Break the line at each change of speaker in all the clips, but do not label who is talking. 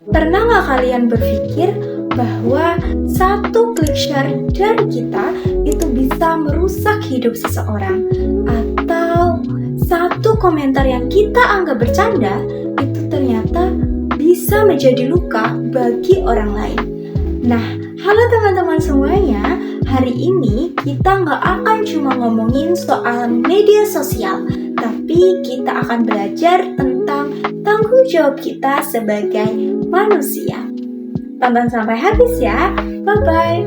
Pernah nggak kalian berpikir bahwa satu klik share dari kita itu bisa merusak hidup seseorang? Atau satu komentar yang kita anggap bercanda itu ternyata bisa menjadi luka bagi orang lain. Nah, halo teman-teman semuanya, hari ini kita nggak akan cuma ngomongin soal media sosial, tapi kita akan belajar tentang tanggung jawab kita sebagai manusia. Tonton sampai habis ya, bye-bye.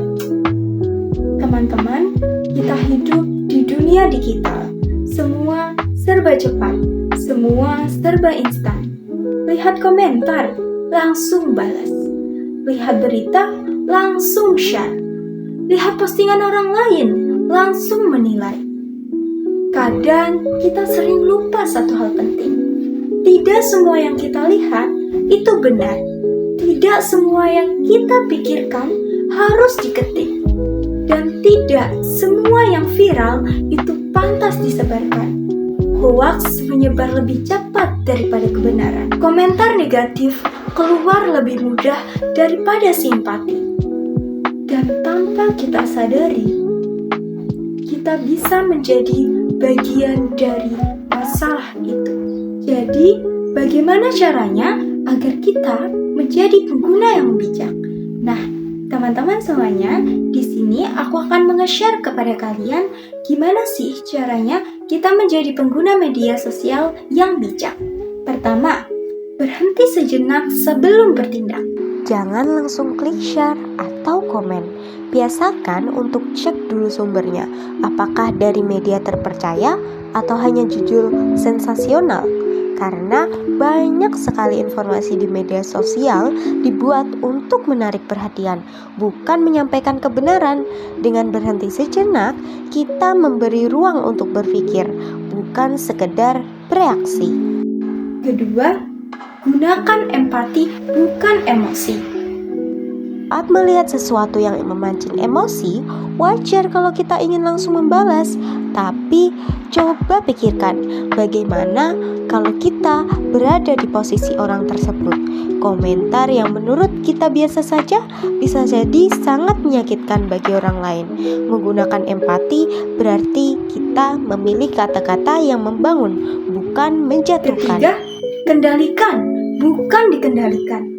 Teman-teman, kita hidup di dunia digital. Semua serba cepat, semua serba instan. Lihat komentar, langsung balas. Lihat berita, langsung share. Lihat postingan orang lain, langsung menilai. Kadang kita sering lupa satu hal penting. Tidak semua yang kita lihat itu benar. Tidak semua yang kita pikirkan harus diketik. Dan tidak semua yang viral itu pantas disebarkan. Hoax menyebar lebih cepat daripada kebenaran. Komentar negatif keluar lebih mudah daripada simpati. Dan tanpa kita sadari, kita bisa menjadi bagian dari masalah itu. Jadi, bagaimana caranya agar kita menjadi pengguna yang bijak? Nah, teman-teman semuanya, di sini aku akan menge-share kepada kalian gimana sih caranya kita menjadi pengguna media sosial yang bijak. Pertama, berhenti sejenak sebelum bertindak.
Jangan langsung klik share atau komen. Biasakan untuk cek dulu sumbernya, apakah dari media terpercaya atau hanya judul sensasional. Karena banyak sekali informasi di media sosial dibuat untuk menarik perhatian, bukan menyampaikan kebenaran. Dengan berhenti sejenak, kita memberi ruang untuk berpikir, bukan sekedar bereaksi.
Kedua, gunakan empati, bukan emosi.
Saat melihat sesuatu yang memancing emosi, wajar kalau kita ingin langsung membalas. Tapi coba pikirkan, bagaimana kalau kita berada di posisi orang tersebut? Komentar yang menurut kita biasa saja bisa jadi sangat menyakitkan bagi orang lain. Menggunakan empati berarti kita memilih kata-kata yang membangun, bukan menjatuhkan.
Ketiga, kendalikan, bukan dikendalikan.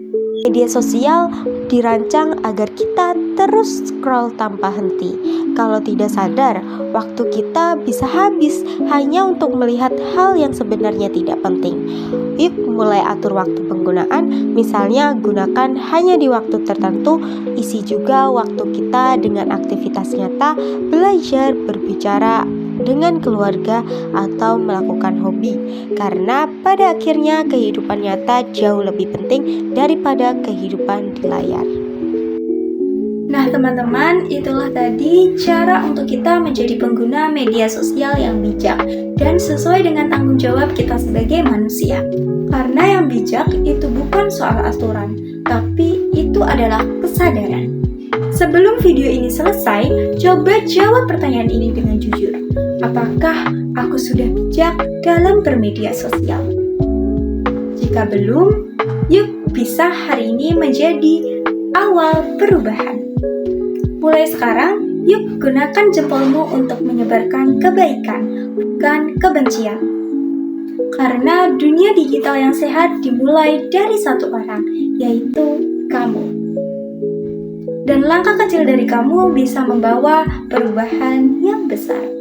Media sosial dirancang agar kita terus scroll tanpa henti. Kalau tidak sadar, waktu kita bisa habis hanya untuk melihat hal yang sebenarnya tidak penting. Yuk mulai atur waktu penggunaan, misalnya gunakan hanya di waktu tertentu. Isi juga waktu kita dengan aktivitas nyata, belajar, berbicara dengan keluarga, atau melakukan hobi. Karena pada akhirnya kehidupan nyata jauh lebih penting daripada kehidupan di layar.
Nah teman-teman, itulah tadi cara untuk kita menjadi pengguna media sosial yang bijak dan sesuai dengan tanggung jawab kita sebagai manusia. Karena yang bijak itu bukan soal aturan, tapi itu adalah kesadaran. Sebelum video ini selesai, coba jawab pertanyaan ini dengan jujur. Apakah aku sudah bijak dalam bermedia sosial? Jika belum, yuk bisa hari ini menjadi awal perubahan. Mulai sekarang, yuk gunakan jempolmu untuk menyebarkan kebaikan, bukan kebencian. Karena dunia digital yang sehat dimulai dari satu orang, yaitu kamu. Dan langkah kecil dari kamu bisa membawa perubahan yang besar.